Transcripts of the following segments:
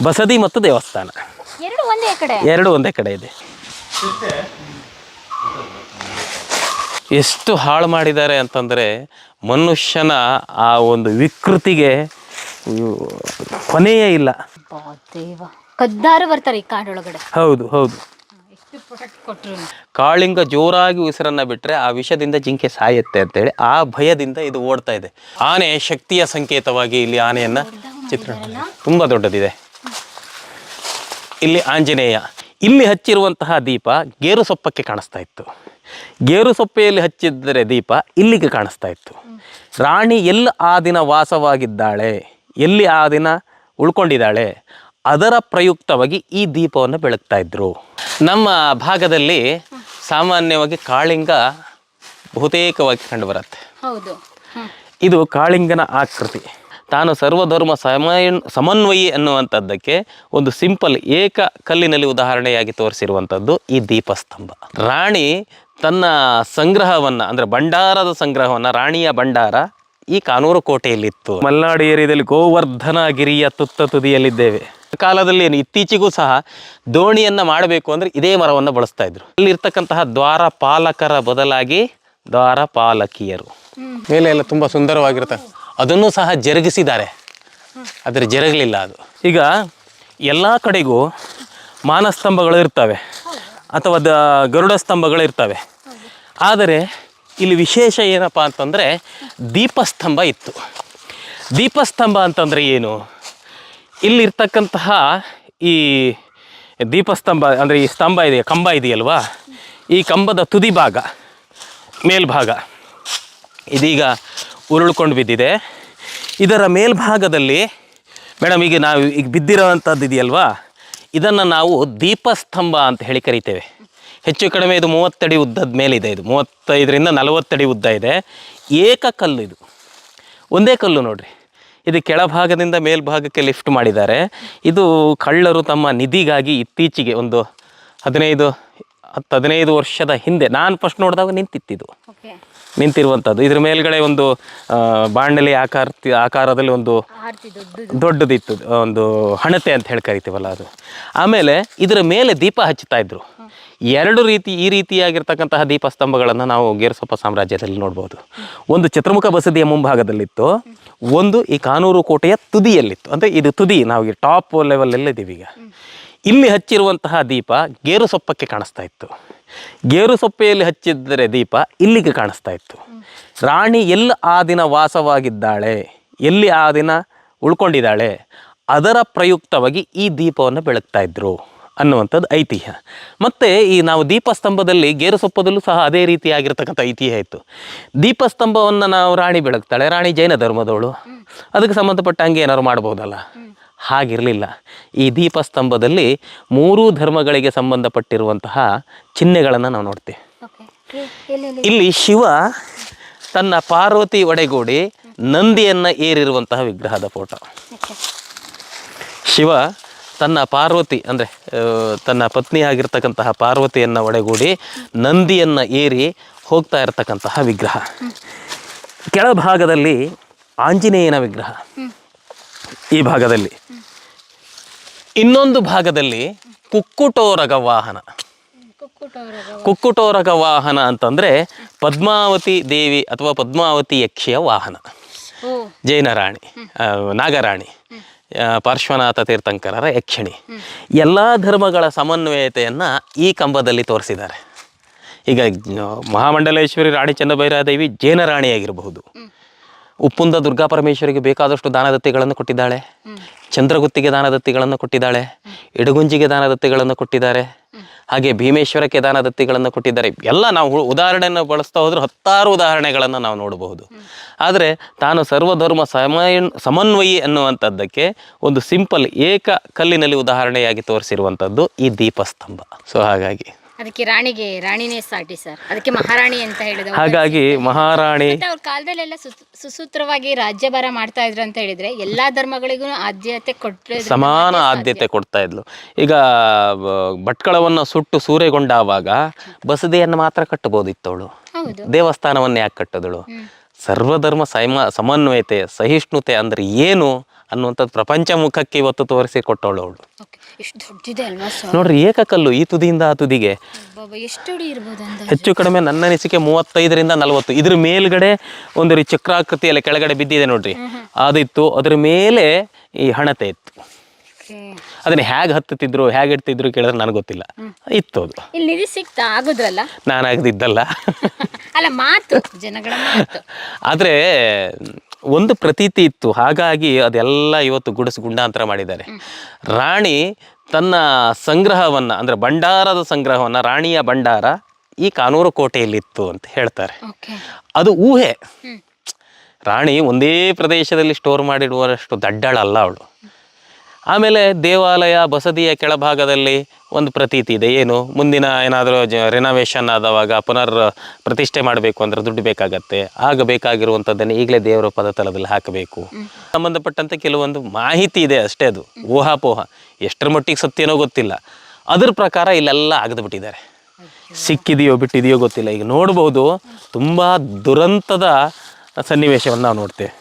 ಬಸದಿ ಮತ್ತು ದೇವಸ್ಥಾನ ಎರಡು ಒಂದೇ ಕಡೆ ಇದೆ. ಎಷ್ಟು ಹಾಳು ಮಾಡಿದ್ದಾರೆ ಅಂತಂದರೆ ಮನುಷ್ಯನ ಆ ಒಂದು ವಿಕೃತಿಗೆ ಕೊನೆಯೇ ಇಲ್ಲ. ಕದ್ದಾರು ಬರ್ತಾರೆ ಈ ಕಾಡೊಳಗಡೆ. ಹೌದು ಹೌದು. ಕಾಳಿಂಗ ಜೋರಾಗಿ ಉಸಿರನ್ನ ಬಿಟ್ಟರೆ ಆ ವಿಷದಿಂದ ಜಿಂಕೆ ಸಾಯುತ್ತೆ ಅಂತೇಳಿ ಆ ಭಯದಿಂದ ಇದು ಓಡ್ತಾ ಇದೆ. ಆನೆ ಶಕ್ತಿಯ ಸಂಕೇತವಾಗಿ ಇಲ್ಲಿ ಆನೆಯನ್ನ ಚಿತ್ರಣ ತುಂಬ ದೊಡ್ಡದಿದೆ. ಇಲ್ಲಿ ಆಂಜನೇಯ. ಇಲ್ಲಿ ಹಚ್ಚಿರುವಂತಹ ದೀಪ ಗೇರು ಸೊಪ್ಪಕ್ಕೆ ಕಾಣಿಸ್ತಾ ಇತ್ತು. ಗೇರು ಸೊಪ್ಪೆಯಲ್ಲಿ ಹಚ್ಚಿದರೆ ದೀಪ ಇಲ್ಲಿಗೆ ಕಾಣಿಸ್ತಾ ಇತ್ತು. ರಾಣಿ ಎಲ್ಲಿ ಆ ದಿನ ವಾಸವಾಗಿದ್ದಾಳೆ, ಎಲ್ಲಿ ಆ ದಿನ ಉಳ್ಕೊಂಡಿದ್ದಾಳೆ, ಅದರ ಪ್ರಯುಕ್ತವಾಗಿ ಈ ದೀಪವನ್ನು ಬೆಳಗ್ತಾ ಇದ್ರು. ನಮ್ಮ ಭಾಗದಲ್ಲಿ ಸಾಮಾನ್ಯವಾಗಿ ಕಾಳಿಂಗ ಬಹುತೇಕವಾಗಿ ಕಂಡುಬರುತ್ತೆ. ಇದು ಕಾಳಿಂಗನ ಆಕೃತಿ. ತಾನು ಸರ್ವಧರ್ಮ ಸಮನ್ವಯಿ ಅನ್ನುವಂಥದ್ದಕ್ಕೆ ಒಂದು ಸಿಂಪಲ್ ಏಕ ಕಲ್ಲಿನಲ್ಲಿ ಉದಾಹರಣೆಯಾಗಿ ತೋರಿಸಿರುವಂಥದ್ದು ಈ ದೀಪಸ್ತಂಭ. ರಾಣಿ ತನ್ನ ಸಂಗ್ರಹವನ್ನು ಅಂದರೆ ಭಂಡಾರದ ಸಂಗ್ರಹವನ್ನು, ರಾಣಿಯ ಭಂಡಾರ ಈ ಕಾನೂರು ಕೋಟೆಯಲ್ಲಿತ್ತು. ಮಲೆನಾಡು ಏರಿಯಾದಲ್ಲಿ ಗೋವರ್ಧನಗಿರಿಯ ತುತ್ತ ತುದಿಯಲ್ಲಿದ್ದೇವೆ. ಕಾಲದಲ್ಲಿ ಇತ್ತೀಚೆಗೂ ಸಹ ದೋಣಿಯನ್ನು ಮಾಡಬೇಕು ಅಂದರೆ ಇದೇ ಮರವನ್ನು ಬಳಸ್ತಾ ಇದ್ರು. ಅಲ್ಲಿರ್ತಕ್ಕಂತಹ ದ್ವಾರಪಾಲಕರ ಬದಲಾಗಿ ದ್ವಾರಪಾಲಕಿಯರು. ಮೇಲೆ ಎಲ್ಲ ತುಂಬ ಸುಂದರವಾಗಿರುತ್ತೆ. ಅದನ್ನು ಸಹ ಜರುಗಿಸಿದ್ದಾರೆ, ಆದರೆ ಜರುಗಲಿಲ್ಲ ಅದು. ಈಗ ಎಲ್ಲ ಕಡೆಗೂ ಮಾನಸ್ತಂಭಗಳು ಇರ್ತವೆ ಅಥವಾ ಗರುಡ ಸ್ತಂಭಗಳು ಇರ್ತವೆ. ಆದರೆ ಇಲ್ಲಿ ವಿಶೇಷ ಏನಪ್ಪ ಅಂತಂದರೆ ದೀಪಸ್ತಂಭ ಇತ್ತು. ದೀಪಸ್ತಂಭ ಅಂತಂದರೆ ಏನು? ಇಲ್ಲಿರ್ತಕ್ಕಂತಹ ಈ ದೀಪಸ್ತಂಭ ಅಂದರೆ ಈ ಸ್ತಂಭ ಇದೆ, ಕಂಬ ಇದೆಯಲ್ವಾ, ಈ ಕಂಬದ ತುದಿ ಭಾಗ, ಮೇಲ್ಭಾಗ ಇದೀಗ ಉರುಳ್ಕೊಂಡು ಬಿದ್ದಿದೆ. ಇದರ ಮೇಲ್ಭಾಗದಲ್ಲಿ ಮೇಡಮ್ ಈಗ ನಾವು ಈಗ ಬಿದ್ದಿರೋವಂಥದ್ದು ಇದೆಯಲ್ವಾ, ಇದನ್ನು ನಾವು ದೀಪಸ್ತಂಭ ಅಂತ ಹೇಳಿ ಕರಿತೇವೆ. ಹೆಚ್ಚು ಕಡಿಮೆ ಇದು 30 ಅಡಿ ಉದ್ದದ ಮೇಲಿದೆ. ಇದು 35ರಿಂದ 40 ಅಡಿ ಉದ್ದ ಇದೆ. ಏಕಕಲ್ಲು, ಇದು ಒಂದೇ ಕಲ್ಲು ನೋಡ್ರಿ. ಇದು ಕೆಳಭಾಗದಿಂದ ಮೇಲ್ಭಾಗಕ್ಕೆ ಲಿಫ್ಟ್ ಮಾಡಿದ್ದಾರೆ. ಇದು ಕಳ್ಳರು ತಮ್ಮ ನಿಧಿಗಾಗಿ ಇತ್ತೀಚೆಗೆ ಒಂದು 15 ವರ್ಷದ ಹಿಂದೆ ನಾನು ಫಸ್ಟ್ ನೋಡಿದಾಗ ನಿಂತಿರುವಂಥದ್ದು. ಇದ್ರ ಮೇಲ್ಗಡೆ ಒಂದು ಬಾಂಡಲಿ ಆಕಾರದಲ್ಲಿ ಒಂದು ದೊಡ್ಡದಿತ್ತು, ಒಂದು ಹಣತೆ ಅಂತ ಹೇಳಿ ಕರಿತೀವಲ್ಲ ಅದು. ಆಮೇಲೆ ಇದರ ಮೇಲೆ ದೀಪ ಹಚ್ಚುತ್ತಾ ಇದ್ರು. ಈ ರೀತಿಯಾಗಿರ್ತಕ್ಕಂತಹ ದೀಪಸ್ತಂಭಗಳನ್ನು ನಾವು ಗೇರುಸೊಪ್ಪ ಸಾಮ್ರಾಜ್ಯದಲ್ಲಿ ನೋಡ್ಬೋದು. ಒಂದು ಚತುರ್ಮುಖ ಬಸದಿಯ ಮುಂಭಾಗದಲ್ಲಿತ್ತು, ಒಂದು ಈ ಕಾನೂರು ಕೋಟೆಯ ತುದಿಯಲ್ಲಿತ್ತು. ಅಂದರೆ ಇದು ತುದಿ, ನಾವು ಟಾಪ್ ಲೆವೆಲಲ್ಲಿದ್ದೀವಿ. ಈಗ ಇಲ್ಲಿ ಹಚ್ಚಿರುವಂತಹ ದೀಪ ಗೇರುಸೊಪ್ಪಕ್ಕೆ ಕಾಣಿಸ್ತಾ ಇತ್ತು. ಗೇರುಸೊಪ್ಪೆಯಲ್ಲಿ ಹಚ್ಚಿದರೆ ದೀಪ ಇಲ್ಲಿಗೆ ಕಾಣಿಸ್ತಾ ಇತ್ತು. ರಾಣಿ ಎಲ್ಲಿ ಆ ದಿನ ವಾಸವಾಗಿದ್ದಾಳೆ, ಎಲ್ಲಿ ಆ ದಿನ ಉಳ್ಕೊಂಡಿದ್ದಾಳೆ, ಅದರ ಪ್ರಯುಕ್ತವಾಗಿ ಈ ದೀಪವನ್ನು ಬೆಳಗ್ತಾ ಇದ್ರು ಅನ್ನುವಂಥದ್ದು ಐತಿಹ್ಯ. ಮತ್ತು ಈ ನಾವು ದೀಪಸ್ತಂಭದಲ್ಲಿ ಗೇರುಸೊಪ್ಪದಲ್ಲೂ ಸಹ ಅದೇ ರೀತಿಯಾಗಿರ್ತಕ್ಕಂಥ ಐತಿಹ್ಯ ಇತ್ತು. ದೀಪಸ್ತಂಭವನ್ನು ನಾವು ರಾಣಿ ಬೆಳಗ್ತಾಳೆ, ರಾಣಿ ಜೈನ ಧರ್ಮದವಳು, ಅದಕ್ಕೆ ಸಂಬಂಧಪಟ್ಟ ಹಂಗೆ ಏನಾದ್ರು ಮಾಡ್ಬೋದಲ್ಲ. ಹಾಗಿರಲಿಲ್ಲ. ಈ ದೀಪಸ್ತಂಭದಲ್ಲಿ 3 ಧರ್ಮಗಳಿಗೆ ಸಂಬಂಧಪಟ್ಟಿರುವಂತಹ ಚಿಹ್ನೆಗಳನ್ನು ನಾವು ನೋಡ್ತೇವೆ. ಇಲ್ಲಿ ಶಿವ ತನ್ನ ಪಾರ್ವತಿ ಒಡೆಗೂಡಿ ನಂದಿಯನ್ನು ಏರಿರುವಂತಹ ವಿಗ್ರಹದ ಫೋಟೋ. ಶಿವ ತನ್ನ ಪಾರ್ವತಿ ಅಂದರೆ ತನ್ನ ಪತ್ನಿಯಾಗಿರ್ತಕ್ಕಂತಹ ಪಾರ್ವತಿಯನ್ನು ಒಡೆಗೂಡಿ ನಂದಿಯನ್ನು ಏರಿ ಹೋಗ್ತಾ ಇರತಕ್ಕಂತಹ ವಿಗ್ರಹ. ಕೆಳಭಾಗದಲ್ಲಿ ಆಂಜನೇಯನ ವಿಗ್ರಹ, ಈ ಭಾಗದಲ್ಲಿ. ಇನ್ನೊಂದು ಭಾಗದಲ್ಲಿ ಕುಕ್ಕುಟೋರಗ ವಾಹನ. ಕುಕ್ಕುಟೋರಗ ವಾಹನ ಅಂತಂದರೆ ಪದ್ಮಾವತಿ ದೇವಿ ಅಥವಾ ಪದ್ಮಾವತಿ ಯಕ್ಷಿಯ ವಾಹನ. ಜೈನ ರಾಣಿ, ನಾಗರಾಣಿ, ಪಾರ್ಶ್ವನಾಥ ತೀರ್ಥಂಕರರ ಯಕ್ಷಿಣಿ. ಎಲ್ಲ ಧರ್ಮಗಳ ಸಮನ್ವಯತೆಯನ್ನು ಈ ಕಂಬದಲ್ಲಿ ತೋರಿಸಿದ್ದಾರೆ. ಈಗ ಮಹಾಮಂಡಲೇಶ್ವರಿ ರಾಣಿ ಚೆನ್ನಭೈರಾದೇವಿ ಜೈನ ರಾಣಿಯಾಗಿರಬಹುದು. ಉಪ್ಪುಂದ ದುರ್ಗಾ ಪರಮೇಶ್ವರಿಗೆ ಬೇಕಾದಷ್ಟು ದಾನದತ್ತಿಗಳನ್ನು ಕೊಟ್ಟಿದ್ದಾಳೆ. ಚಂದ್ರಗುತ್ತಿಗೆ ದಾನದತ್ತಿಗಳನ್ನು ಕೊಟ್ಟಿದ್ದಾಳೆ. ಇಡಗುಂಜಿಗೆ ದಾನದತ್ತಿಗಳನ್ನು ಕೊಟ್ಟಿದ್ದಾರೆ. ಹಾಗೆ ಭೀಮೇಶ್ವರಕ್ಕೆ ದಾನದತ್ತಿಗಳನ್ನು ಕೊಟ್ಟಿದ್ದಾರೆ. ಎಲ್ಲ ನಾವು ಉದಾಹರಣೆಯನ್ನು ಬಳಸ್ತಾ ಹೋದರೆ 10 ಉದಾಹರಣೆಗಳನ್ನು ನಾವು ನೋಡಬಹುದು. ಆದರೆ ತಾನು ಸರ್ವಧರ್ಮ ಸಮನ್ವಯಿ ಅನ್ನುವಂಥದ್ದಕ್ಕೆ ಒಂದು ಸಿಂಪಲ್ ಏಕ ಕಲ್ಲಿನಲ್ಲಿ ಉದಾಹರಣೆಯಾಗಿ ತೋರಿಸಿರುವಂಥದ್ದು ಈ ದೀಪಸ್ತಂಭ. ಸೊ ಹಾಗಾಗಿ ಅದಕ್ಕೆ ರಾಣಿನೇ ಸಾಟಿ ಸರ್. ಅದಕ್ಕೆ ಮಹಾರಾಣಿ ಅಂತ ಹೇಳಿದ್ರು. ಹಾಗಾಗಿ ಮಹಾರಾಣಿ ಅವ್ರ ಕಾಲದಲ್ಲೆಲ್ಲ ಸುಸೂತ್ರವಾಗಿ ರಾಜ್ಯಭಾರ ಮಾಡ್ತಾ ಇದ್ರು ಅಂತ ಹೇಳಿದ್ರೆ ಎಲ್ಲಾ ಧರ್ಮಗಳಿಗೂ ಆದ್ಯತೆ ಕೊಟ್ಟರೆ ಸಮಾನ ಆದ್ಯತೆ ಕೊಡ್ತಾ ಇದ್ಲು. ಈಗ ಭಟ್ಕಳವನ್ನು ಸುಟ್ಟು ಸೂರೆಗೊಂಡಾವಾಗ ಬಸದಿಯನ್ನು ಮಾತ್ರ ಕಟ್ಟಬಹುದಿತ್ತು ಅವಳು, ದೇವಸ್ಥಾನವನ್ನು ಯಾಕೆ ಕಟ್ಟದಳು? ಸರ್ವಧರ್ಮ ಸಮನ್ವಯತೆ, ಸಹಿಷ್ಣುತೆ ಅಂದ್ರೆ ಏನು ಅನ್ನುವಂಥದ್ದು ಪ್ರಪಂಚ ಮುಖಕ್ಕೆ ಇವತ್ತು ತೋರಿಸಿ ಕೊಟ್ಟವಳು ಅವಳು. ಎಷ್ಟು ದೊಡ್ಡದಿದೆ ಅಲ್ವಾ ಸರ್? ನೋಡ್ರಿ, ಏಕಕಲ್ಲು ಈ ತುದಿಯಿಂದ ಆ ತುದಿಗೆ ಎಷ್ಟು ಅಡಿ ಇರ್ಬೋದು ಅಂತ? ಹೆಚ್ಚು ಕಡಿಮೆ ನನ್ನ ಅನಿಸಿಕೆ 35ರಿಂದ 40. ಇದ್ರ ಮೇಲ್ಗಡೆ ಒಂದು ಚಕ್ರಾಕೃತಿಯಲ್ಲಿ ಕೆಳಗಡೆ ಬಿದ್ದಿದೆ ನೋಡ್ರಿ, ಅದಿತ್ತು. ಅದ್ರ ಮೇಲೆ ಈ ಹಣತೆ ಇತ್ತು. ಅದನ್ನ ಹೇಗೆ ಹತ್ತುತ್ತಿದ್ರು ಹೇಗೆ ಇಡ್ತಿದ್ರು ಕೇಳಿದ್ರೆ ನನಗೆ ಗೊತ್ತಿಲ್ಲ, ಇತ್ತು ಅದು. ಇಲ್ಲಿ ನಿಧಿ ಸಿಕ್ತಾ ಆಗುದ್ರಲ್ಲ? ನಾನು ಆಗದಿದ್ದಲ್ಲ. ಅಲ್ಲ, ಮಾತು ಜನಗಳ ಮಾತು. ಆದರೆ ಒಂದು ಪ್ರತೀತಿ ಇತ್ತು, ಹಾಗಾಗಿ ಅದೆಲ್ಲ ಇವತ್ತು ಗುಡಿಸು ಗುಂಡಾಂತರ ಮಾಡಿದ್ದಾರೆ. ರಾಣಿ ತನ್ನ ಸಂಗ್ರಹವನ್ನು, ಅಂದರೆ ಭಂಡಾರದ ಸಂಗ್ರಹವನ್ನು, ರಾಣಿಯ ಭಂಡಾರ ಈ ಕಾನೂರು ಕೋಟೆಯಲ್ಲಿತ್ತು ಅಂತ ಹೇಳ್ತಾರೆ. ಅದು ಊಹೆ. ರಾಣಿ ಒಂದೇ ಪ್ರದೇಶದಲ್ಲಿ ಸ್ಟೋರ್ ಮಾಡಿಡುವಷ್ಟು ದಡ್ಡಳಲ್ಲ ಅವಳು. ಆಮೇಲೆ ದೇವಾಲಯ ಬಸದಿಯ ಕೆಳಭಾಗದಲ್ಲಿ ಒಂದು ಪ್ರತೀತಿ ಇದೆ. ಏನು, ಮುಂದಿನ ಏನಾದರೂ ರಿನೋವೇಷನ್ ಆದವಾಗ ಪುನರ್ ಪ್ರತಿಷ್ಠೆ ಮಾಡಬೇಕು ಅಂದರೆ ದುಡ್ಡು ಬೇಕಾಗತ್ತೆ. ಆಗ ಬೇಕಾಗಿರುವಂಥದ್ದನ್ನು ಈಗಲೇ ದೇವರ ಪದತಲದಲ್ಲಿ ಹಾಕಬೇಕು ಸಂಬಂಧಪಟ್ಟಂತೆ ಕೆಲವೊಂದು ಮಾಹಿತಿ ಇದೆ ಅಷ್ಟೇ. ಅದು ಊಹಾಪೋಹ, ಎಷ್ಟರ ಮಟ್ಟಿಗೆ ಸತ್ಯನೋ ಗೊತ್ತಿಲ್ಲ. ಅದ್ರ ಪ್ರಕಾರ ಇಲ್ಲೆಲ್ಲ ಅಗದು ಬಿಟ್ಟಿದ್ದಾರೆ. ಸಿಕ್ಕಿದೆಯೋ ಬಿಟ್ಟಿದೆಯೋ ಗೊತ್ತಿಲ್ಲ. ಈಗ ನೋಡ್ಬೋದು, ತುಂಬ ದುರಂತದ ಸನ್ನಿವೇಶವನ್ನು ನಾವು ನೋಡ್ತೇವೆ.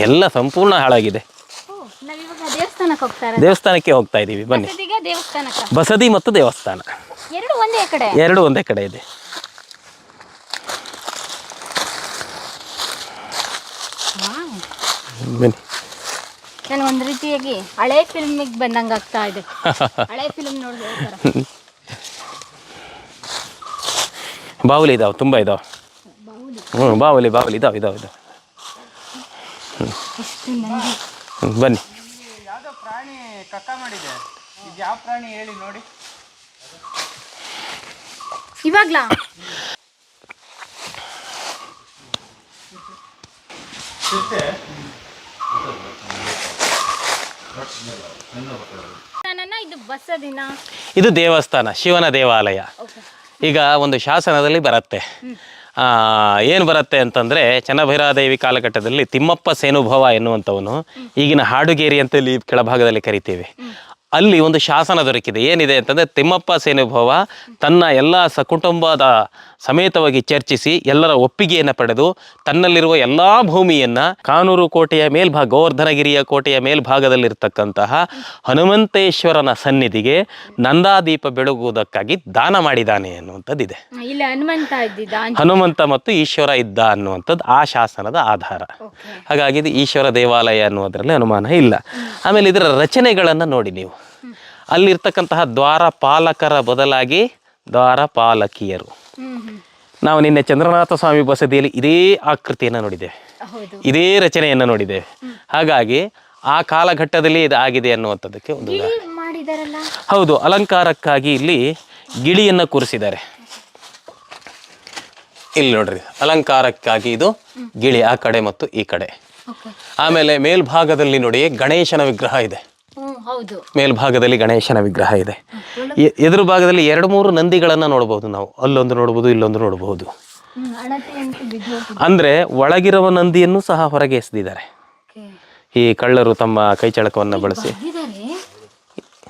ಎಲ್ಲ ಸಂಪೂರ್ಣ ಹಾಳಾಗಿದೆ. ದೇವಸ್ಥಾನಕ್ಕೆ ಹೋಗ್ತಾ ಇದ್ದೀವಿ, ಬನ್ನಿ. ಬಸದಿ ಮತ್ತು ದೇವಸ್ಥಾನ ಎರಡು ಒಂದೇ ಕಡೆ ಇದೆ. ಬನ್ನಿ. ನಾನು ಒಂದು ರೀತಿಯಾಗಿ ಹಳೆ ಫಿಲ್ಮಿಗೆ ಬಂದಂಗೆ ಆಗ್ತಾ ಇದೆ. ಹಳೆ ಫಿಲ್ಮ್ ನೋಡಿದ್ರೆ ಬಾವುಲಿ ಇದಾವೆ, ತುಂಬ ಇದಾವೆ. ಬಾವುಲಿ ಇದಾವೆ. ಬನ್ನಿ. ಯಾವುದೋ ಪ್ರಾಣಿ ಕಕ್ಕ ಮಾಡಿದೆ. ಇದು ಯಾವ ಪ್ರಾಣಿ ಹೇಳಿ ನೋಡಿ. ಇವಾಗ್ಲಾ? ಇದು ಬಸದಿನ, ಇದು ದೇವಸ್ಥಾನ, ಶಿವನ ದೇವಾಲಯ. ಈಗ ಒಂದು ಶಾಸನದಲ್ಲಿ ಬರುತ್ತೆ, ಏನು ಬರುತ್ತೆ ಅಂತಂದರೆ, ಚನ್ನಭೈರಾದೇವಿ ಕಾಲಘಟ್ಟದಲ್ಲಿ ತಿಮ್ಮಪ್ಪ ಸೇನುಭವ ಎನ್ನುವಂಥವನು, ಈಗಿನ ಹಾಡುಗೇರಿ ಅಂತೇಳಿ ಕೆಳಭಾಗದಲ್ಲಿ ಕರಿತೀವಿ, ಅಲ್ಲಿ ಒಂದು ಶಾಸನ ದೊರಕಿದೆ. ಏನಿದೆ ಅಂತಂದರೆ, ತಿಮ್ಮಪ್ಪ ಸೇನುಭವ ತನ್ನ ಎಲ್ಲ ಸಕುಟುಂಬದ ಸಮೇತವಾಗಿ ಚರ್ಚಿಸಿ ಎಲ್ಲರ ಒಪ್ಪಿಗೆಯನ್ನು ಪಡೆದು ತನ್ನಲ್ಲಿರುವ ಎಲ್ಲ ಭೂಮಿಯನ್ನು ಕಾನೂರು ಕೋಟೆಯ ಮೇಲ್ಭಾಗ, ಗೋವರ್ಧನಗಿರಿಯ ಕೋಟೆಯ ಮೇಲ್ಭಾಗದಲ್ಲಿರ್ತಕ್ಕಂತಹ ಹನುಮಂತೇಶ್ವರನ ಸನ್ನಿಧಿಗೆ ನಂದಾದೀಪ ಬೆಳಗುವುದಕ್ಕಾಗಿ ದಾನ ಮಾಡಿದ್ದಾನೆ ಅನ್ನುವಂಥದ್ದಿದೆ. ಹನುಮಂತ ಮತ್ತು ಈಶ್ವರ ಇದ್ದ ಅನ್ನುವಂಥದ್ದು ಆ ಶಾಸನದ ಆಧಾರ. ಹಾಗಾಗಿ ಇದು ಈಶ್ವರ ದೇವಾಲಯ ಅನ್ನುವುದರಲ್ಲಿ ಅನುಮಾನ ಇಲ್ಲ. ಆಮೇಲೆ ಇದರ ರಚನೆಗಳನ್ನು ನೋಡಿ ನೀವು, ಅಲ್ಲಿರ್ತಕ್ಕಂತಹ ದ್ವಾರಪಾಲಕರ ಬದಲಾಗಿ ದ್ವಾರಪಾಲಕಿಯರು. ನಾವು ನಿನ್ನೆ ಚಂದ್ರನಾಥ ಸ್ವಾಮಿ ಬಸದಿಯಲ್ಲಿ ಇದೇ ಆಕೃತಿಯನ್ನು ನೋಡಿದ್ದೇವೆ, ಇದೇ ರಚನೆಯನ್ನು ನೋಡಿದ್ದೇವೆ. ಹಾಗಾಗಿ ಆ ಕಾಲಘಟ್ಟದಲ್ಲಿ ಇದು ಆಗಿದೆ ಅನ್ನುವಂಥದ್ದಕ್ಕೆ ಒಂದು ಹೌದು, ಅಲಂಕಾರಕ್ಕಾಗಿ ಇಲ್ಲಿ ಗಿಳಿಯನ್ನು ಕೂರಿಸಿದ್ದಾರೆ. ಇಲ್ಲಿ ನೋಡ್ರಿ, ಅಲಂಕಾರಕ್ಕಾಗಿ ಇದು ಗಿಳಿ ಆ ಕಡೆ ಮತ್ತು ಈ ಕಡೆ. ಆಮೇಲೆ ಮೇಲ್ಭಾಗದಲ್ಲಿ ನೋಡಿ ಗಣೇಶನ ವಿಗ್ರಹ ಇದೆ. ಮೇಲ್ಭಾಗದಲ್ಲಿ ಗಣೇಶನ ವಿಗ್ರಹ ಇದೆ. ಎದುರು ಭಾಗದಲ್ಲಿ 2-3 ನಂದಿಗಳನ್ನು ನೋಡಬಹುದು ನಾವು. ಅಲ್ಲೊಂದು ನೋಡಬಹುದು, ಇಲ್ಲೊಂದು ನೋಡಬಹುದು. ಅಂದ್ರೆ ಒಳಗಿರುವ ನಂದಿಯನ್ನು ಸಹ ಹೊರಗೆ ಎಸೆದಿದ್ದಾರೆ ಈ ಕಳ್ಳರು ತಮ್ಮ ಕೈಚಳಕವನ್ನು ಬಳಸಿ.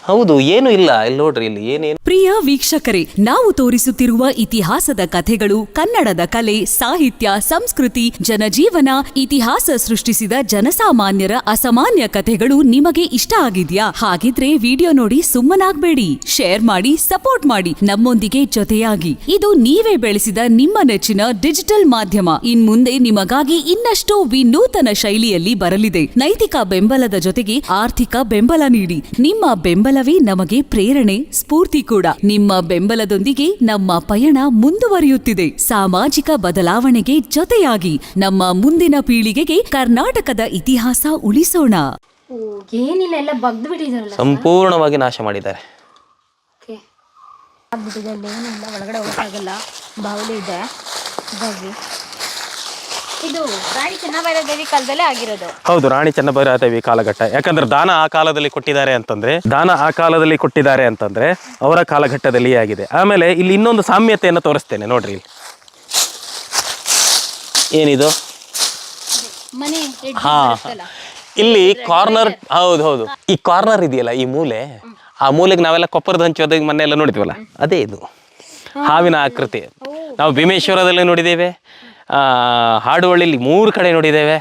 ಹೌದು, ಏನು ಇಲ್ಲ. ಇಲ್ಲಿ ನೋಡ್ರಿ, ಇಲ್ಲಿ ಏನೇನು. ಪ್ರಿಯ ವೀಕ್ಷಕರೇ, ನಾವು ತೋರಿಸುತ್ತಿರುವ ಇತಿಹಾಸದ ಕಥೆಗಳು ಕನ್ನಡದ ಕಲೆ, ಸಾಹಿತ್ಯ, ಸಂಸ್ಕೃತಿ, ಜನಜೀವನ, ಇತಿಹಾಸ ಸೃಷ್ಟಿಸಿದ ಜನಸಾಮಾನ್ಯರ ಅಸಾಮಾನ್ಯ ಕಥೆಗಳು ನಿಮಗೆ ಇಷ್ಟ ಆಗಿದ್ಯಾ? ಹಾಗಿದ್ರೆ ವಿಡಿಯೋ ನೋಡಿ ಸುಮ್ಮನಾಗ್ಬೇಡಿ, ಶೇರ್ ಮಾಡಿ, ಸಪೋರ್ಟ್ ಮಾಡಿ, ನಮ್ಮೊಂದಿಗೆ ಜೊತೆಯಾಗಿ. ಇದು ನೀವೇ ಬೆಳೆಸಿದ ನಿಮ್ಮ ನೆಚ್ಚಿನ ಡಿಜಿಟಲ್ ಮಾಧ್ಯಮ. ಇನ್ಮುಂದೆ ನಿಮಗಾಗಿ ಇನ್ನಷ್ಟು ವಿನೂತನ ಶೈಲಿಯಲ್ಲಿ ಬರಲಿದೆ. ನೈತಿಕ ಬೆಂಬಲದ ಜೊತೆಗೆ ಆರ್ಥಿಕ ಬೆಂಬಲ ನೀಡಿ. ನಿಮ್ಮ ಬೆಂಬಲವೇ ನಮಗೆ ಪ್ರೇರಣೆ, ಸ್ಫೂರ್ತಿ ಕೂಡ. ನಿಮ್ಮ ಬೆಂಬಲದೊಂದಿಗೆ ನಮ್ಮ ಪಯಣ ಮುಂದುವರಿಯುತ್ತಿದೆ. ಸಾಮಾಜಿಕ ಬದಲಾವಣೆಗೆ ಜೊತೆಯಾಗಿ ನಮ್ಮ ಮುಂದಿನ ಪೀಳಿಗೆಗೆ ಕರ್ನಾಟಕದ ಇತಿಹಾಸ ಉಳಿಸೋಣ. ಏನಿಲ್ಲ, ಎಲ್ಲ ಬಗ್ದು ಬಿಟ್ಟಿದಾರಲ್ಲ, ಸಂಪೂರ್ಣವಾಗಿ ನಾಶ ಮಾಡಿದ್ದಾರೆ. ಒಳಗಡೆ ಹೋಗಕ್ಕಾಗಲ್ಲ, ಬಾವಲಿ ಇದೆ. ಇದು ರಾಣಿ ಚೆನ್ನಭೈರಾದೇವಿ ಕಾಲದಲ್ಲೇ ಆಗಿರೋದು. ಹೌದು, ರಾಣಿ ಚೆನ್ನಭೈರಾದೇವಿ ಕಾಲಘಟ್ಟ. ಯಾಕಂದ್ರೆ ದಾನ ಆ ಕಾಲದಲ್ಲಿ ಕೊಟ್ಟಿದ್ದಾರೆ ಅಂತಂದ್ರೆ ಅವರ ಕಾಲಘಟ್ಟದಲ್ಲಿಯೇ ಆಗಿದೆ. ಆಮೇಲೆ ಇಲ್ಲಿ ಇನ್ನೊಂದು ಸಾಮ್ಯತೆಯನ್ನು ತೋರಿಸ್ತೇನೆ ನೋಡ್ರಿ. ಏನಿದು? ಹಾ, ಇಲ್ಲಿ ಕಾರ್ನರ್. ಹೌದು, ಈ ಕಾರ್ನರ್ ಇದೆಯಲ್ಲ, ಈ ಮೂಲೆ, ಆ ಮೂಲೆಗೆ ನಾವೆಲ್ಲ ಕೊಪ್ಪರದ ಹಂಚೋದಾಗ ಮೊನ್ನೆ ಎಲ್ಲ ನೋಡಿದ್ವಲ್ಲ, ಅದೇ ಇದು ಹಾವಿನ ಆಕೃತಿ. ನಾವು ಭೀಮೇಶ್ವರದಲ್ಲಿ ನೋಡಿದ್ದೇವೆ, ಹಾಡುವಳ್ಳಿಲಿ 3 ಕಡೆ ನೋಡಿದ್ದೇವೆ.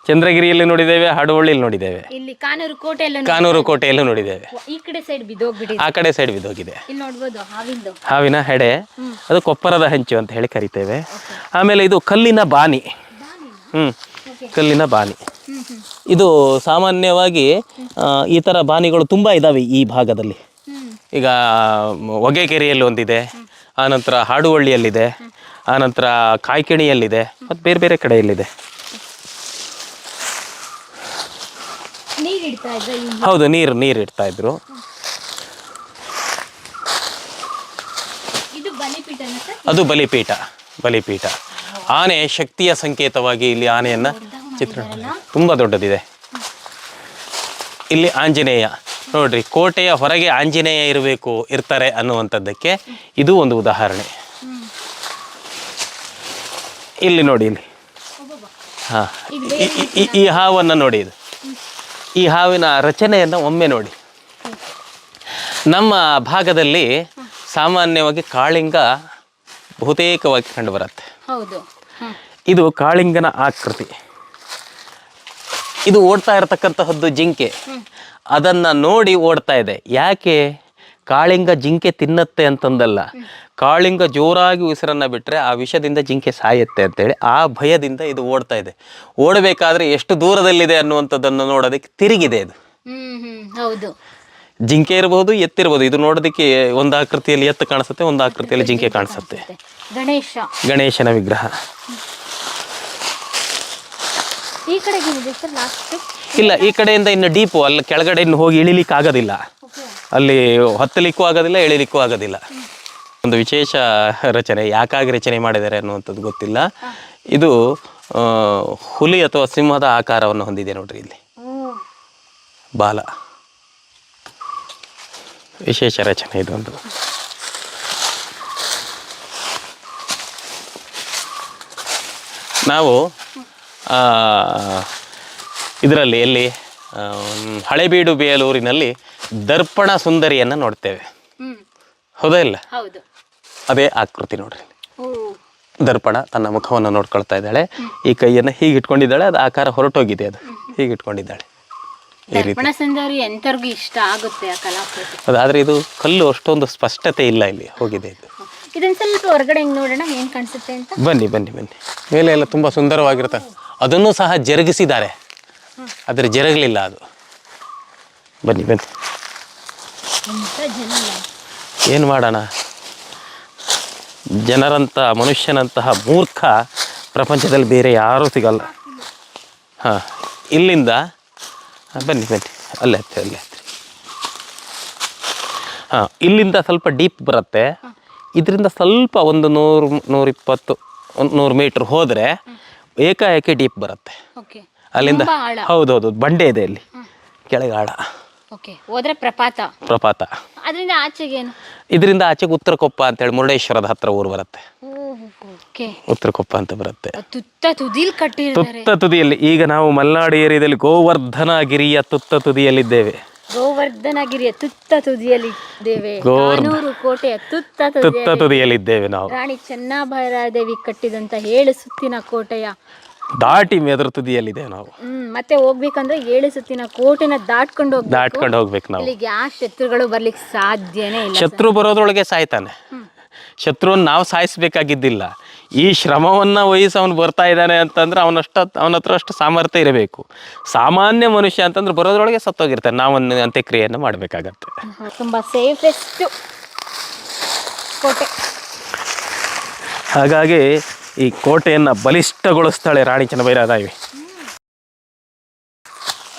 ಚಂದ್ರಗಿರಿಯಲ್ಲಿ ನೋಡಿದ್ದೇವೆ, ಹಾಡುವಳ್ಳಿಯಲ್ಲಿ ನೋಡಿದ್ದೇವೆ, ಇಲ್ಲಿ ಕಾನೂರು ಕೋಟೆಯಲ್ಲೂ ಕಾನೂರು ಕೋಟೆಯಲ್ಲೂ ನೋಡಿದ್ದೇವೆ. ಈ ಕಡೆ ಸೈಡ್ ಬಿದ್ದೋಗ್ಬಿಟ್ಟಿದೆ. ಆ ಕಡೆ ಸೈಡ್ ಬಿದ್ದೋಗಿದೆ. ಇಲ್ಲಿ ನೋಡ್ಬೋದು ಹಾವಿನ ಹೆಡೆ, ಅದು ಕೊಪ್ಪರದ ಹೆಂಚು ಅಂತ ಹೇಳಿ ಕರಿತೇವೆ. ಆಮೇಲೆ ಇದು ಕಲ್ಲಿನ ಬಾನಿ. ಕಲ್ಲಿನ ಬಾನಿ. ಇದು ಸಾಮಾನ್ಯವಾಗಿ ಈ ಥರ ಬಾನಿಗಳು ತುಂಬ ಇದ್ದಾವೆ ಈ ಭಾಗದಲ್ಲಿ. ಈಗ ಹೊಗೆಕೆರೆಯಲ್ಲಿ ಒಂದಿದೆ, ಆನಂತರ ಹಾಡುವಳ್ಳಿಯಲ್ಲಿದೆ, ಆನಂತರ ಕಾಯ್ಕಿಣಿಯಲ್ಲಿದೆ, ಮತ್ತು ಬೇರೆ ಬೇರೆ ಕಡೆಯಲ್ಲಿದೆ. ಹೌದು, ನೀರು ಇಡ್ತಾ ಇದ್ರು. ಅದು ಬಲಿಪೀಠ. ಆನೆ ಶಕ್ತಿಯ ಸಂಕೇತವಾಗಿ ಇಲ್ಲಿ ಆನೆಯನ್ನು ಚಿತ್ರಣ ತುಂಬ ದೊಡ್ಡದಿದೆ. ಇಲ್ಲಿ ಆಂಜನೇಯ ನೋಡ್ರಿ, ಕೋಟೆಯ ಹೊರಗೆ ಆಂಜನೇಯ ಇರ್ತಾರೆ ಅನ್ನುವಂಥದ್ದಕ್ಕೆ ಇದು ಒಂದು ಉದಾಹರಣೆ. ಇಲ್ಲಿ ನೋಡಿ, ಇಲ್ಲಿ ಈ ಹಾವನ್ನು ನೋಡಿ. ಇದು ಈ ಹಾವಿನ ರಚನೆಯನ್ನು ಒಮ್ಮೆ ನೋಡಿ. ನಮ್ಮ ಭಾಗದಲ್ಲಿ ಸಾಮಾನ್ಯವಾಗಿ ಕಾಳಿಂಗ ಬಹುತೇಕವಾಗಿ ಕಂಡುಬರುತ್ತೆ. ಇದು ಕಾಳಿಂಗನ ಆಕೃತಿ. ಇದು ಓಡ್ತಾ ಇರತಕ್ಕಂತಹದ್ದು ಜಿಂಕೆ. ಅದನ್ನು ನೋಡಿ ಓಡ್ತಾ ಇದೆ. ಯಾಕೆ? ಕಾಳಿಂಗ ಜಿಂಕೆ ತಿನ್ನತ್ತೆ ಅಂತಂದಲ್ಲ, ಕಾಳಿಂಗ ಜೋರಾಗಿ ಉಸಿರನ್ನು ಬಿಟ್ಟರೆ ಆ ವಿಷದಿಂದ ಜಿಂಕೆ ಸಾಯುತ್ತೆ ಅಂತೇಳಿ ಆ ಭಯದಿಂದ ಇದು ಓಡ್ತಾ ಇದೆ. ಓಡಬೇಕಾದ್ರೆ ಎಷ್ಟು ದೂರದಲ್ಲಿದೆ ಅನ್ನುವಂಥದ್ದನ್ನು ನೋಡೋದಕ್ಕೆ ತಿರುಗಿದೆ. ಇದು ಜಿಂಕೆ ಇರಬಹುದು, ಎತ್ತಿರಬಹುದು. ಇದು ನೋಡೋದಕ್ಕೆ ಒಂದು ಆಕೃತಿಯಲ್ಲಿ ಎತ್ತು ಕಾಣಿಸುತ್ತೆ, ಒಂದು ಆಕೃತಿಯಲ್ಲಿ ಜಿಂಕೆ ಕಾಣಿಸುತ್ತೆ. ಗಣೇಶನ ವಿಗ್ರಹ. ಇಲ್ಲ, ಈ ಕಡೆಯಿಂದ ಇನ್ನು ಡೀಪು, ಅಲ್ಲಿ ಕೆಳಗಡೆ ಇನ್ನು ಹೋಗಿ ಇಳಿಲಿಕ್ಕೆ ಆಗೋದಿಲ್ಲ. ಅಲ್ಲಿ ಹತ್ತಲಿಕ್ಕೂ ಆಗೋದಿಲ್ಲ, ಇಳಿಲಿಕ್ಕೂ ಆಗೋದಿಲ್ಲ. ಒಂದು ವಿಶೇಷ ರಚನೆ. ಯಾಕಾಗಿ ರಚನೆ ಮಾಡಿದ್ದಾರೆ ಅನ್ನುವಂಥದ್ದು ಗೊತ್ತಿಲ್ಲ. ಇದು ಹುಲಿ ಅಥವಾ ಸಿಂಹದ ಆಕಾರವನ್ನು ಹೊಂದಿದೆ ನೋಡ್ರಿ. ಇಲ್ಲಿ ಬಾಲ, ವಿಶೇಷ ರಚನೆ ಇದೊಂದು. ನಾವು ಇದರಲ್ಲಿ ಎಲ್ಲಿ ಹಳೆಬೀಡು ಬೇಲೂರಿನಲ್ಲಿ ದರ್ಪಣ ಸುಂದರಿಯನ್ನು ನೋಡ್ತೇವೆ. ಹೌದಾ ಇಲ್ಲ? ಅದೇ ಆಕೃತಿ ನೋಡ್ರಿ. ದರ್ಪಣ ತನ್ನ ಮುಖವನ್ನು ನೋಡ್ಕೊಳ್ತಾ ಇದ್ದಾಳೆ. ಈ ಕೈಯನ್ನು ಹೀಗೆ ಇಟ್ಕೊಂಡಿದ್ದಾಳೆ. ಅದು ಆಕಾರ ಹೊರಟೋಗಿದೆ. ಅದು ಹೀಗೆ ಇಟ್ಕೊಂಡಿದ್ದಾಳೆ. ಈ ರೀತಿ ಇಷ್ಟ ಆಗುತ್ತೆ ಅದಾದ್ರೆ ಇದು ಕಲ್ಲು ಅಷ್ಟೊಂದು ಸ್ಪಷ್ಟತೆ ಇಲ್ಲ, ಇಲ್ಲಿ ಹೋಗಿದೆ. ಇದು ಇದನ್ನ ಸ್ವಲ್ಪ ಹೊರಗಡೆ ನೋಡೋಣ ಏನ್ ಕಾಣಿಸುತ್ತೆ ಅಂತ. ಬನ್ನಿ. ಮೇಲೆ ಎಲ್ಲ ತುಂಬಾ ಸುಂದರವಾಗಿರುತ್ತೆ. ಅದನ್ನು ಸಹ ಜರುಗಿಸಿದ್ದಾರೆ, ಆದರೆ ಜರುಗಲಿಲ್ಲ ಅದು. ಬನ್ನಿ. ಏನು ಮಾಡೋಣ, ಜನರಂಥ ಮನುಷ್ಯನಂತಹ ಮೂರ್ಖ ಪ್ರಪಂಚದಲ್ಲಿ ಬೇರೆ ಯಾರೂ ಸಿಗಲ್ಲ. ಇಲ್ಲಿಂದ ಬನ್ನಿ ಅಲ್ಲೇ ಹತ್ತಿ. ಇಲ್ಲಿಂದ ಸ್ವಲ್ಪ ಡೀಪ್ ಬರುತ್ತೆ. ಇದರಿಂದ ಸ್ವಲ್ಪ ಒಂದು 100-120-100 ಮೀಟ್ರ್ ಹೋದರೆ ಏಕಾಏಕಿ ಡೀಪ್ ಬರುತ್ತೆ. ಅಲ್ಲಿಂದ ಹೌದೌದು, ಬಂಡೆ ಇದೆ ಇಲ್ಲಿ ಕೆಳಗೆ ಆಳ. ಪ್ರಪಾತ. ಇದರಿಂದ ಆಚೆಗೆ ಉತ್ತರಕೊಪ್ಪ ಅಂತೇಳಿ ಮುರುಡೇಶ್ವರದ ಹತ್ರ ಊರು ಬರುತ್ತೆ. ಉತ್ತರಕೊಪ್ಪ ಅಂತ ಬರುತ್ತೆ. ತುತ್ತ ತುದಿಯಲ್ಲಿ. ಈಗ ನಾವು ಮಲೆನಾಡು ಏರಿಯಾದಲ್ಲಿ ಗೋವರ್ಧನಗಿರಿಯ ತುತ್ತ ತುದಿಯಲ್ಲಿದ್ದೇವೆ. ಕೋಟೆಯ ತುತ್ತ ತುದಿಯಲ್ಲಿದ್ದೇವೆ ನಾವು. ರಾಣಿ ಚೆನ್ನಭೈರಾದೇವಿ ಕಟ್ಟಿದಂತ 7 ಸುತ್ತಿನ ಕೋಟೆಯ ದಾಟಿ ಎದುರು ತುದಿಯಲ್ಲಿದ್ದೇವೆ ನಾವು. ಮತ್ತೆ ಹೋಗ್ಬೇಕಂದ್ರೆ 7 ಸುತ್ತಿನ ಕೋಟೆನ ದಾಟ್ಕೊಂಡು ಹೋಗ್ಬೇಕು ನಾವು. ಇಲ್ಲಿಗೆ ಯಾವ ಶತ್ರುಗಳು ಬರ್ಲಿಕ್ಕೆ ಸಾಧ್ಯನೇ ಇಲ್ಲ. ಶತ್ರು ಬರೋದ್ರೊಳಗೆ ಸಾಯ್ತಾನೆ. ಶತ್ರುವನ್ನು ನಾವು ಸಾಯಿಸ್ಬೇಕಾಗಿದ್ದಿಲ್ಲ. ಈ ಶ್ರಮವನ್ನು ವಹಿಸಿ ಅವನು ಬರ್ತಾ ಇದ್ದಾನೆ ಅಂತಂದ್ರೆ ಅವನ ಹತ್ರ ಅಷ್ಟು ಸಾಮರ್ಥ್ಯ ಇರಬೇಕು. ಸಾಮಾನ್ಯ ಮನುಷ್ಯ ಅಂತಂದ್ರೆ ಬರೋದ್ರೊಳಗೆ ಸತ್ತೋಗಿರ್ತಾನೆ. ನಾವೊಂದು ಅಂತ್ಯಕ್ರಿಯೆಯನ್ನು ಮಾಡಬೇಕಾಗತ್ತೆ. ತುಂಬಾ ಸೇಫೆಸ್ಟ್ ಕೋಟೆ. ಹಾಗಾಗಿ ಈ ಕೋಟೆಯನ್ನು ಬಲಿಷ್ಠಗೊಳಿಸ್ತಾಳೆ ರಾಣಿ ಚೆನ್ನಭೈರಾದೇವಿ.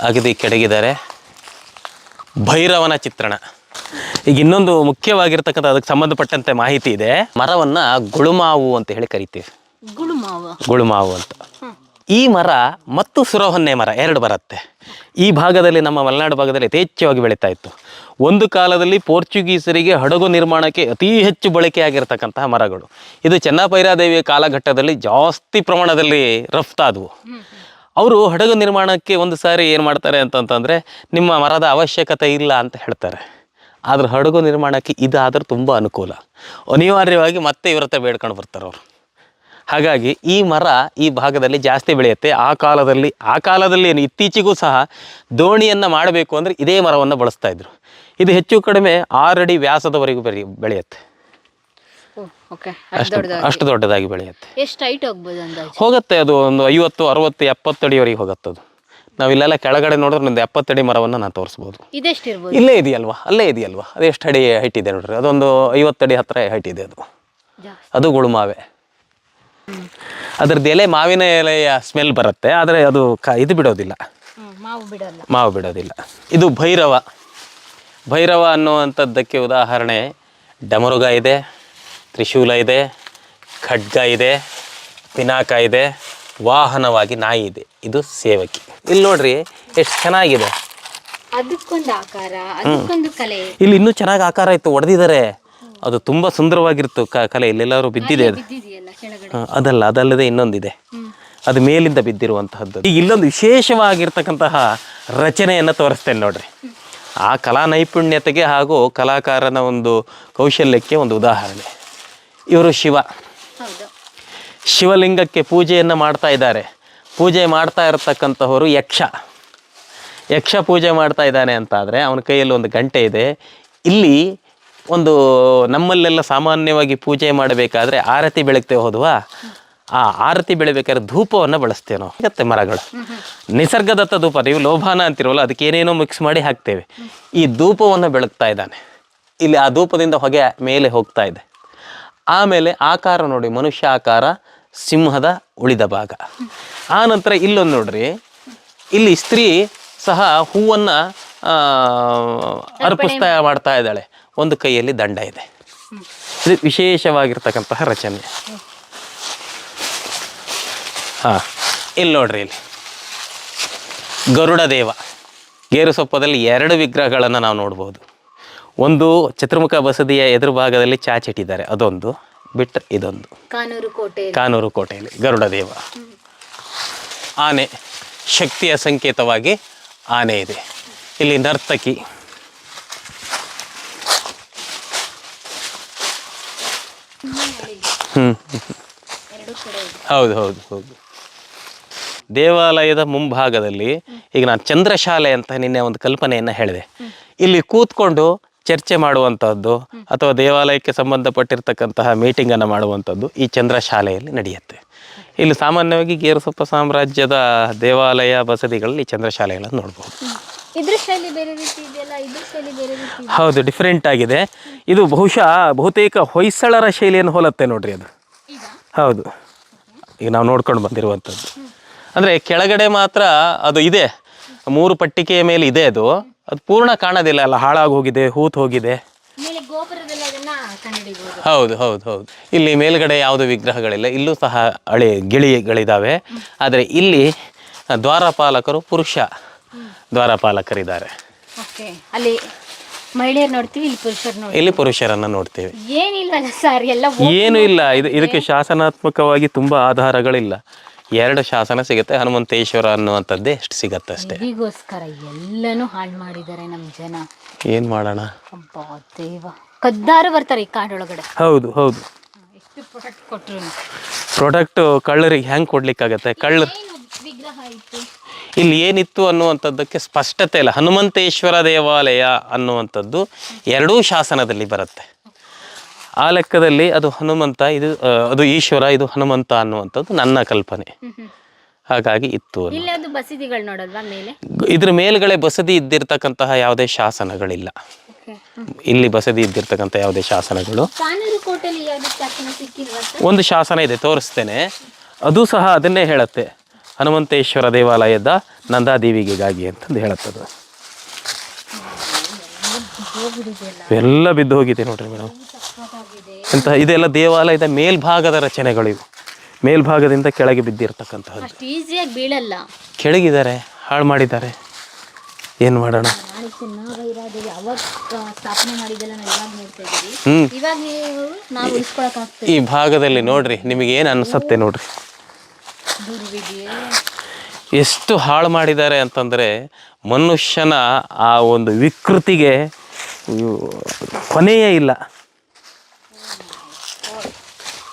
ಅಗದಿ ಕೆಡಗಿದ್ದಾರೆ. ಭೈರವನ ಚಿತ್ರಣ. ಈಗ ಇನ್ನೊಂದು ಮುಖ್ಯವಾಗಿರ್ತಕ್ಕಂಥ ಅದಕ್ಕೆ ಸಂಬಂಧಪಟ್ಟಂತೆ ಮಾಹಿತಿ ಇದೆ. ಮರವನ್ನು ಗುಳುಮಾವು ಅಂತ ಹೇಳಿ ಕರಿತೀವಿ. ಗುಳುಮಾವು ಅಂತ. ಈ ಮರ ಮತ್ತು ಸುರಹೊನ್ನೆ ಮರ 2 ಬರುತ್ತೆ. ಈ ಭಾಗದಲ್ಲಿ, ನಮ್ಮ ಮಲೆನಾಡು ಭಾಗದಲ್ಲಿ ಯಥೇಚ್ಛವಾಗಿ ಬೆಳೀತಾ ಇತ್ತು. ಒಂದು ಕಾಲದಲ್ಲಿ ಪೋರ್ಚುಗೀಸರಿಗೆ ಹಡಗು ನಿರ್ಮಾಣಕ್ಕೆ ಅತಿ ಹೆಚ್ಚು ಬಳಕೆಯಾಗಿರ್ತಕ್ಕಂತಹ ಮರಗಳು. ಇದು ಚೆನ್ನಭೈರಾದೇವಿಯ ಕಾಲಘಟ್ಟದಲ್ಲಿ ಜಾಸ್ತಿ ಪ್ರಮಾಣದಲ್ಲಿ ರಫ್ತಾದವು. ಅವರು ಹಡಗು ನಿರ್ಮಾಣಕ್ಕೆ ಒಂದು ಸಾರಿ ಏನು ಮಾಡ್ತಾರೆ ಅಂತಂತಂದರೆ, ನಿಮ್ಮ ಮರದ ಅವಶ್ಯಕತೆ ಇಲ್ಲ ಅಂತ ಹೇಳ್ತಾರೆ. ಆದ್ರೆ ಹಡಗು ನಿರ್ಮಾಣಕ್ಕೆ ಇದಾದ್ರೆ ತುಂಬ ಅನುಕೂಲ. ಅನಿವಾರ್ಯವಾಗಿ ಮತ್ತೆ ಇವ್ರ ಹತ್ರ ಬೇಡ್ಕೊಂಡು ಬರ್ತಾರೆ ಅವರು. ಹಾಗಾಗಿ ಈ ಮರ ಈ ಭಾಗದಲ್ಲಿ ಜಾಸ್ತಿ ಬೆಳೆಯುತ್ತೆ. ಆ ಕಾಲದಲ್ಲಿ ಏನು ಇತ್ತೀಚೆಗೂ ಸಹ ದೋಣಿಯನ್ನು ಮಾಡಬೇಕು ಅಂದರೆ ಇದೇ ಮರವನ್ನು ಬಳಸ್ತಾ ಇದ್ರು. ಇದು ಹೆಚ್ಚು ಕಡಿಮೆ 6 ಅಡಿ ವ್ಯಾಸದವರೆಗೂ ಬೆಳೆಯುತ್ತೆ. ಅಷ್ಟು ದೊಡ್ಡದಾಗಿ ಬೆಳೆಯುತ್ತೆ. ಎಷ್ಟು ಹೈಟ್ ಹೋಗ್ಬೋದು ಅಂದಾಜು? ಹೋಗುತ್ತೆ ಅದು ಒಂದು 50, 60, 70 ಅಡಿವರೆಗೆ ಹೋಗುತ್ತೆ ಅದು. ನಾವು ಇಲ್ಲೆಲ್ಲ ಕೆಳಗಡೆ ನೋಡಿದ್ರೆ ಒಂದು 70 ಅಡಿ ಮರವನ್ನು ನಾನು ತೋರಿಸ್ಬೋದು. ಇದೆಷ್ಟಿರ್ಬೋದು? ಅಲ್ಲೇ ಇದೆಯಲ್ವಾ ಅದು ಎಷ್ಟು ಅಡಿ ಹೈಟ್ ಇದೆ ನೋಡ್ರಿ, ಅದೊಂದು 50 ಅಡಿ ಹತ್ತಿರ ಹೈಟ್ ಇದೆ ಅದು ಗುಳುಮಾವೆ. ಅದ್ರದ್ದು ಎಲೆ ಮಾವಿನ ಎಲೆಯ ಸ್ಮೆಲ್ ಬರುತ್ತೆ, ಆದರೆ ಅದು ಇದು ಬಿಡೋದಿಲ್ಲ, ಮಾವು ಬಿಡೋದಿಲ್ಲ. ಇದು ಭೈರವ ಅನ್ನುವಂಥದ್ದಕ್ಕೆ ಉದಾಹರಣೆ ಡಮರುಗ ಇದೆ, ತ್ರಿಶೂಲ ಇದೆ, ಖಡ್ಗ ಇದೆ, ಪಿನಾಕ ಇದೆ, ವಾಹನವಾಗಿ ನಾಯಿ ಇದೆ. ಇದು ಸೇವಕಿ. ಇಲ್ಲಿ ನೋಡ್ರಿ ಎಷ್ಟು ಚೆನ್ನಾಗಿದೆ, ಅದಕ್ಕೊಂದು ಆಕಾರ, ಅದಕ್ಕೊಂದು ಕಲೆ. ಇಲ್ಲಿ ಇನ್ನೂ ಚೆನ್ನಾಗಿ ಆಕಾರ ಇತ್ತು, ಹೊಡೆದಿದ್ದಾರೆ. ಅದು ತುಂಬ ಸುಂದರವಾಗಿತ್ತು ಕಲೆ. ಇಲ್ಲೆಲ್ಲರೂ ಬಿದ್ದಿದೆ ಅದು. ಅದಲ್ಲದೆ ಇನ್ನೊಂದಿದೆ, ಅದು ಮೇಲಿಂದ ಬಿದ್ದಿರುವಂತಹದ್ದು. ಈಗ ಇಲ್ಲೊಂದು ವಿಶೇಷವಾಗಿರ್ತಕ್ಕಂತಹ ರಚನೆಯನ್ನು ತೋರಿಸ್ತೇನೆ ನೋಡ್ರಿ. ಆ ಕಲಾ ನೈಪುಣ್ಯತೆಗೆ ಹಾಗೂ ಕಲಾಕಾರನ ಒಂದು ಕೌಶಲ್ಯಕ್ಕೆ ಒಂದು ಉದಾಹರಣೆ. ಇವರು ಶಿವಲಿಂಗಕ್ಕೆ ಪೂಜೆಯನ್ನು ಮಾಡ್ತಾ ಇದ್ದಾರೆ. ಪೂಜೆ ಮಾಡ್ತಾ ಇರತಕ್ಕಂಥವರು ಯಕ್ಷ ಪೂಜೆ ಮಾಡ್ತಾ ಇದ್ದಾನೆ ಅಂತಾದರೆ ಅವನ ಕೈಯಲ್ಲಿ ಒಂದು ಗಂಟೆ ಇದೆ. ಇಲ್ಲಿ ಒಂದು ನಮ್ಮಲ್ಲೆಲ್ಲ ಸಾಮಾನ್ಯವಾಗಿ ಪೂಜೆ ಮಾಡಬೇಕಾದ್ರೆ ಆರತಿ ಬೆಳಗ್ತೇವೆ ಹೋದ್ವಾ, ಆ ಆರತಿ ಬೆಳಿಬೇಕಾದ್ರೆ ಧೂಪವನ್ನು ಬಳಸ್ತೇವೆ ನಾವು. ಮತ್ತೆ ಮರಗಳು ನಿಸರ್ಗದತ್ತ ಧೂಪ, ನೀವು ಲೋಭಾನ ಅಂತಿರೋಲ್ಲ, ಅದಕ್ಕೆ ಏನೇನೋ ಮಿಕ್ಸ್ ಮಾಡಿ ಹಾಕ್ತೇವೆ. ಈ ಧೂಪವನ್ನು ಬೆಳಗ್ತಾ ಇದ್ದಾನೆ. ಇಲ್ಲಿ ಆ ಧೂಪದಿಂದ ಹೊಗೆ ಮೇಲೆ ಹೋಗ್ತಾ ಇದೆ. ಆಮೇಲೆ ಆಕಾರ ನೋಡಿ, ಮನುಷ್ಯ ಆಕಾರ, ಸಿಂಹದ ಉಳಿದ ಭಾಗ. ಆ ನಂತರ ಇಲ್ಲೊಂದು ನೋಡ್ರಿ, ಇಲ್ಲಿ ಸ್ತ್ರೀ ಸಹ ಹೂವನ್ನು ಅರ್ಪಿಸ್ತಾ ಮಾಡ್ತಾ ಇದ್ದಾಳೆ. ಒಂದು ಕೈಯಲ್ಲಿ ದಂಡ ಇದೆ. ಇದು ವಿಶೇಷವಾಗಿರ್ತಕ್ಕಂತಹ ರಚನೆ. ಇಲ್ಲಿ ನೋಡ್ರಿ, ಇಲ್ಲಿ ಗರುಡ ದೇವ. ಗೇರುಸೊಪ್ಪದಲ್ಲಿ 2 ವಿಗ್ರಹಗಳನ್ನು ನಾವು ನೋಡ್ಬೋದು. ಒಂದು ಚತುರ್ಮುಖ ಬಸದಿಯ ಎದುರು ಭಾಗದಲ್ಲಿ ಚಾಚಿಟ್ಟಿದ್ದಾರೆ, ಅದೊಂದು ಬಿಟ್ಟು ಇದೊಂದು ಕಾನೂರು ಕೋಟೆಯಲ್ಲಿ ಗರುಡ ದೇವ. ಆನೆ, ಶಕ್ತಿಯ ಸಂಕೇತವಾಗಿ ಆನೆ ಇದೆ. ಇಲ್ಲಿ ನರ್ತಕಿ, ಹೌದು. ದೇವಾಲಯದ ಮುಂಭಾಗದಲ್ಲಿ ಈಗ ನಾನು ಚಂದ್ರಶಾಲೆ ಅಂತ ನಿನ್ನೆ ಒಂದು ಕಲ್ಪನೆಯನ್ನು ಹೇಳಿದೆ. ಇಲ್ಲಿ ಕೂತ್ಕೊಂಡು ಚರ್ಚೆ ಮಾಡುವಂಥದ್ದು ಅಥವಾ ದೇವಾಲಯಕ್ಕೆ ಸಂಬಂಧಪಟ್ಟಿರ್ತಕ್ಕಂತಹ ಮೀಟಿಂಗನ್ನು ಮಾಡುವಂಥದ್ದು ಈ ಚಂದ್ರಶಾಲೆಯಲ್ಲಿ ನಡೆಯುತ್ತೆ. ಇಲ್ಲಿ ಸಾಮಾನ್ಯವಾಗಿ ಗೇರುಸೊಪ್ಪ ಸಾಮ್ರಾಜ್ಯದ ದೇವಾಲಯ ಬಸದಿಗಳಲ್ಲಿ ಚಂದ್ರಶಾಲೆಗಳನ್ನು ನೋಡ್ಬೋದು. ಹೌದು, ಡಿಫ್ರೆಂಟ್ ಆಗಿದೆ. ಇದು ಬಹುತೇಕ ಹೊಯ್ಸಳರ ಶೈಲಿಯನ್ನು ಹೋಲುತ್ತೆ ನೋಡ್ರಿ ಅದು. ಹೌದು, ಈಗ ನಾವು ನೋಡ್ಕೊಂಡು ಬಂದಿರುವಂಥದ್ದು. ಅಂದರೆ ಕೆಳಗಡೆ ಮಾತ್ರ ಅದು ಇದೆ, 3 ಪಟ್ಟಿಕೆಯ ಮೇಲೆ ಇದೆ. ಅದು ಪೂರ್ಣ ಕಾಣೋದಿಲ್ಲ, ಎಲ್ಲ ಹಾಳಾಗಿ ಹೋಗಿದೆ, ಹೂತು ಹೋಗಿದೆ. ಹೌದು. ಇಲ್ಲಿ ಮೇಲ್ಗಡೆ ಯಾವುದು ವಿಗ್ರಹಗಳಿಲ್ಲ. ಇಲ್ಲೂ ಸಹ ಗಿಳಿಗಳಿದ್ದಾವೆ. ಆದರೆ ಇಲ್ಲಿ ದ್ವಾರಪಾಲಕರು ಪುರುಷ ದ್ವಾರಪಾಲಕರಿದ್ದಾರೆ. ಇಲ್ಲಿ ಪುರುಷರನ್ನು ನೋಡ್ತೀವಿ. ಏನೂ ಇಲ್ಲ. ಇದಕ್ಕೆ ಶಾಸನಾತ್ಮಕವಾಗಿ ತುಂಬ ಆಧಾರಗಳಿಲ್ಲ. 2 ಶಾಸನ ಸಿಗುತ್ತೆ. ಹನುಮಂತೇಶ್ವರ ಅನ್ನುವಂಥದ್ದೇ ಎಷ್ಟು ಸಿಗತ್ತೆ ಅಷ್ಟೇ. ಎಲ್ಲನೂ ಹಾಳು ಮಾಡಿದ್ದಾರೆ ನಮ್ಮ ಜನ. ಏನ್ ಮಾಡೋಣ, ಕದ್ದಾರು ಬರ್ತಾರೆ ಈ ಕಾಡೊಳಗಡೆ. ಹೌದು. ಎಷ್ಟು ಪ್ರೊಡಕ್ಟ್ ಕೊಟ್ರು, ಪ್ರಾಡಕ್ಟ್ ಕಳ್ಳರಿಗೆ ಹೆಂಗೆ ಕೊಡ್ಲಿಕ್ಕಾಗತ್ತೆ? ವಿಗ್ರಹ ಇತ್ತು, ಇಲ್ಲಿ ಏನಿತ್ತು ಅನ್ನುವಂಥದ್ದಕ್ಕೆ ಸ್ಪಷ್ಟತೆ ಇಲ್ಲ. ಹನುಮಂತೇಶ್ವರ ದೇವಾಲಯ ಅನ್ನುವಂಥದ್ದು 2 ಶಾಸನದಲ್ಲಿ ಬರುತ್ತೆ. ಆ ಲೆಕ್ಕದಲ್ಲಿ ಅದು ಹನುಮಂತ, ಅದು ಈಶ್ವರ, ಇದು ಹನುಮಂತ ಅನ್ನುವಂಥದ್ದು ನನ್ನ ಕಲ್ಪನೆ. ಹಾಗಾಗಿ ಇತ್ತು. ಇದ್ರ ಮೇಲ್ಗಡೆ ಬಸದಿ ಇದ್ದಿರ್ತಕ್ಕಂತಹ ಯಾವುದೇ ಶಾಸನಗಳಿಲ್ಲ. ಇಲ್ಲಿ ಬಸದಿ ಇದ್ದಿರ್ತಕ್ಕಂಥ ಯಾವುದೇ ಶಾಸನಗಳು. ಒಂದು ಶಾಸನ ಇದೆ, ತೋರಿಸ್ತೇನೆ. ಅದು ಸಹ ಅದನ್ನೇ ಹೇಳುತ್ತೆ, ಹನುಮಂತೇಶ್ವರ ದೇವಾಲಯದ ನಂದಾದೇವಿಗೆಗಾಗಿ ಅಂತಂದು ಹೇಳುತ್ತದೆ. ಎಲ್ಲ ಬಿದ್ದು ಹೋಗಿದೆ ನೋಡ್ರಿ ಮೇಡಮ್. ಅಂತ ಇದೆಲ್ಲ ದೇವಾಲಯದ ಮೇಲ್ಭಾಗದ ರಚನೆಗಳು. ಇವು ಮೇಲ್ಭಾಗದಿಂದ ಕೆಳಗೆ ಬಿದ್ದಿರ್ತಕ್ಕಂಥದ್ದು. ಕೆಳಗಿದ್ದಾರೆ, ಹಾಳು ಮಾಡಿದ್ದಾರೆ. ಏನು ಮಾಡೋಣ? ಈ ಭಾಗದಲ್ಲಿ ನೋಡ್ರಿ, ನಿಮಗೆ ಏನು ಅನಿಸುತ್ತೆ ನೋಡ್ರಿ, ಎಷ್ಟು ಹಾಳು ಮಾಡಿದ್ದಾರೆ ಅಂತಂದರೆ ಮನುಷ್ಯನ ಆ ಒಂದು ವಿಕೃತಿಗೆ ಕೊನೆಯೇ ಇಲ್ಲ.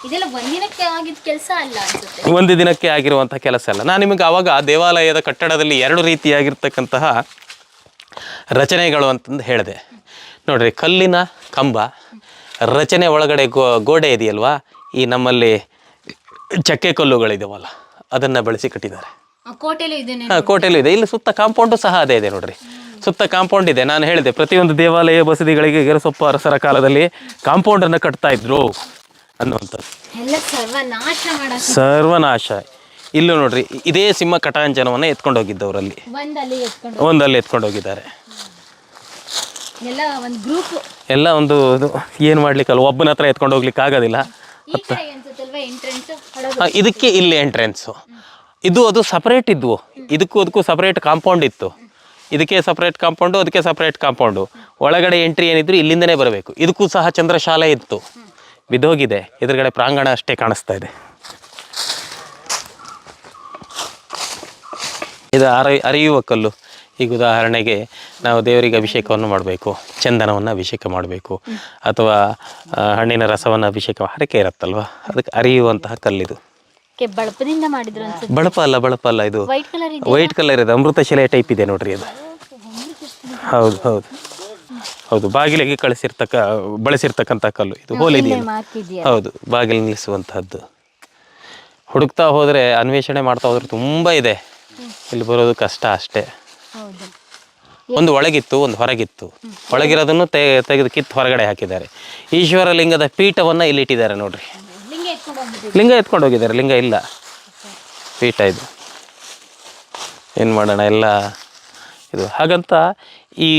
ಇದೆಲ್ಲ ಒಂದಿನಕ್ಕೆ ಆಗಿದ್ದ ಕೆಲಸ ಅಲ್ಲ ಅನ್ಸುತ್ತೆ. ಒಂದು ದಿನಕ್ಕೆ ಆಗಿರುವಂಥ ಕೆಲಸ ಅಲ್ಲ. ನಾನು ನಿಮಗೆ ಆವಾಗ ದೇವಾಲಯದ ಕಟ್ಟಡದಲ್ಲಿ 2 ರೀತಿಯಾಗಿರ್ತಕ್ಕಂತಹ ರಚನೆಗಳು ಅಂತಂದು ಹೇಳಿದೆ ನೋಡ್ರಿ. ಕಲ್ಲಿನ ಕಂಬ ರಚನೆ ಒಳಗಡೆ ಗೋಡೆ ಇದೆಯಲ್ವಾ, ಈ ನಮ್ಮಲ್ಲಿ ಚಕ್ಕೆ ಕಲ್ಲುಗಳಿದಾವಲ್ಲ ಅದನ್ನು ಬಳಸಿ ಕಟ್ಟಿದ್ದಾರೆ. ಕೋಟೆಲೂ ಇದನ್ನೇ. ಕೋಟೆಲೂ ಇದೆ. ಇಲ್ಲಿ ಸುತ್ತ ಕಾಂಪೌಂಡು ಸಹ ಅದೇ ಇದೆ ನೋಡ್ರಿ. ಸುತ್ತ ಕಾಂಪೌಂಡ್ ಇದೆ. ನಾನು ಹೇಳಿದೆ ಪ್ರತಿಯೊಂದು ದೇವಾಲಯ ಬಸದಿಗಳಿಗೆ ಗೇರುಸೊಪ್ಪ ಅರಸರ ಕಾಲದಲ್ಲಿ ಕಾಂಪೌಂಡನ್ನು ಕಟ್ತಾ ಇದ್ರು ಅನ್ನುವಂಥದ್ದು. ಎಲ್ಲ ಸರ್ವನಾಶ. ಇಲ್ಲೂ ನೋಡ್ರಿ, ಇದೇ ಸಿಂಹ ಕಟಾಂಜನವನ್ನು ಎತ್ಕೊಂಡು ಹೋಗಿದ್ದವರಲ್ಲಿ ಒಂದಲ್ಲಿ ಎತ್ಕೊಂಡು ಹೋಗಿದ್ದಾರೆ. ಎಲ್ಲ ಒಂದು ಏನು ಮಾಡ್ಲಿಕ್ಕಲ್ಲ, ಒಬ್ಬನ ಹತ್ರ ಎತ್ಕೊಂಡು ಹೋಗ್ಲಿಕ್ಕೆ ಆಗೋದಿಲ್ಲ. ಇದಕ್ಕೆ ಇಲ್ಲಿ ಎಂಟ್ರೆನ್ಸು ಇದು ಅದು ಸಪ್ರೇಟ್ ಇದ್ವು. ಅದಕ್ಕೂ ಸಪ್ರೇಟ್ ಕಾಂಪೌಂಡ್ ಇತ್ತು. ಇದಕ್ಕೆ ಸಪ್ರೇಟ್ ಕಾಂಪೌಂಡು, ಅದಕ್ಕೆ ಸಪ್ರೇಟ್ ಕಾಂಪೌಂಡು. ಒಳಗಡೆ ಎಂಟ್ರಿ ಏನಿದ್ರು ಇಲ್ಲಿಂದನೇ ಬರಬೇಕು. ಇದಕ್ಕೂ ಸಹ ಚಂದ್ರಶಾಲೆ ಇತ್ತು, ಬಿದ್ದೋಗಿದೆ. ಎದುರುಗಡೆ ಪ್ರಾಂಗಣ ಅಷ್ಟೇ ಕಾಣಿಸ್ತಾ ಇದೆ. ಇದು ಅರಿಯುವ ಕಲ್ಲು. ಈಗ ಉದಾಹರಣೆಗೆ ನಾವು ದೇವರಿಗೆ ಅಭಿಷೇಕವನ್ನು ಮಾಡಬೇಕು, ಚಂದನವನ್ನು ಅಭಿಷೇಕ ಮಾಡಬೇಕು, ಅಥವಾ ಹಣ್ಣಿನ ರಸವನ್ನು ಅಭಿಷೇಕ ಹರಕೆ ಇರುತ್ತಲ್ವ, ಅದಕ್ಕೆ ಅರಿಯುವಂತಹ ಕಲ್ಲಿದು. ಬಳಪ ಅಲ್ಲ, ಇದು ವೈಟ್ ಕಲರ್ ಇದೆ, ಅಮೃತಶಿಲೆ ಟೈಪ್ ಇದೆ ನೋಡ್ರಿ ಅದು. ಹೌದು ಹೌದು ಹೌದು, ಬಾಗಿಲಿಗೆ ಬಳಸಿರ್ತಕ್ಕಂಥ ಕಲ್ಲು ಇದು. ಹೋಲಿದೆಯಲ್ಲ, ಹೌದು, ಬಾಗಿಲು ನಿಲ್ಲಿಸುವಂತಹದ್ದು. ಹುಡುಕ್ತಾ ಹೋದರೆ, ಅನ್ವೇಷಣೆ ಮಾಡ್ತಾ ಹೋದ್ರೆ ತುಂಬ ಇದೆ. ಇಲ್ಲಿ ಬರೋದು ಕಷ್ಟ ಅಷ್ಟೇ. ಒಂದು ಒಳಗಿತ್ತು, ಒಂದು ಹೊರಗಿತ್ತು. ಒಳಗಿರೋದನ್ನು ತೆಗೆದು ಕಿತ್ತು ಹೊರಗಡೆ ಹಾಕಿದ್ದಾರೆ. ಈಶ್ವರ ಲಿಂಗದ ಪೀಠವನ್ನು ಇಲ್ಲಿ ಇಟ್ಟಿದ್ದಾರೆ ನೋಡ್ರಿ. ಲಿಂಗ ಎತ್ಕೊಂಡು ಹೋಗಿದ್ದಾರೆ, ಲಿಂಗ ಇಲ್ಲ, ಪೀಠ ಇದು. ಏನು ಮಾಡೋಣ, ಎಲ್ಲ ಇದು. ಹಾಗಂತ ಈ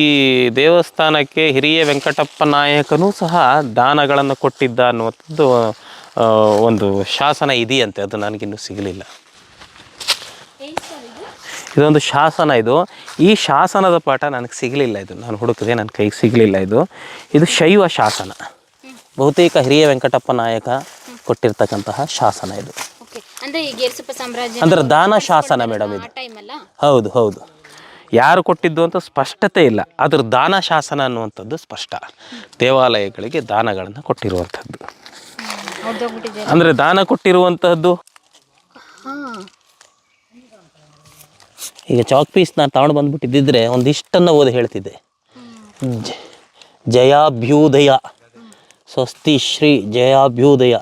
ದೇವಸ್ಥಾನಕ್ಕೆ ಹಿರಿಯ ವೆಂಕಟಪ್ಪ ನಾಯಕನೂ ಸಹ ದಾನಗಳನ್ನು ಕೊಟ್ಟಿದ್ದ ಅನ್ನುವಂಥದ್ದು ಒಂದು ಶಾಸನ ಇದೆಯಂತೆ. ಅದು ನನಗಿನ್ನೂ ಸಿಗಲಿಲ್ಲ. ಇದೊಂದು ಶಾಸನ. ಈ ಶಾಸನದ ಪಾಠ ನನಗೆ ಸಿಗಲಿಲ್ಲ. ಇದು ನಾನು ಹುಡುಕಿದೆ, ನನ್ನ ಕೈಗೆ ಸಿಗಲಿಲ್ಲ. ಇದು ಶೈವ ಶಾಸನ. ಬಹುತೇಕ ಹಿರಿಯ ವೆಂಕಟಪ್ಪ ನಾಯಕ ಕೊಟ್ಟಿರ್ತಕ್ಕಂತಹ ಶಾಸನ ಇದು. ಅಂದ್ರೆ ದಾನ ಶಾಸನ ಮೇಡಮ್ ಇದು. ಹೌದು ಹೌದು, ಯಾರು ಕೊಟ್ಟಿದ್ದು ಅಂತ ಸ್ಪಷ್ಟತೆ ಇಲ್ಲ. ಅದ್ರ ದಾನ ಶಾಸನ ಅನ್ನುವಂಥದ್ದು ಸ್ಪಷ್ಟ. ದೇವಾಲಯಗಳಿಗೆ ದಾನಗಳನ್ನು ಕೊಟ್ಟಿರುವಂಥದ್ದು. ಅಂದರೆ ದಾನ ಕೊಟ್ಟಿರುವಂತಹದ್ದು. ಈಗ ಚಾಕ್ ಪೀಸ್ ನಾನು ತಗೊಂಡು ಬಂದ್ಬಿಟ್ಟಿದ್ದಿದ್ರೆ ಒಂದಿಷ್ಟನ್ನು ಓದಿ ಹೇಳ್ತಿದ್ದೆ. ಜಯಾಭ್ಯುದಯ, ಸ್ವಸ್ತಿ ಶ್ರೀ ಜಯಾಭ್ಯುದಯ.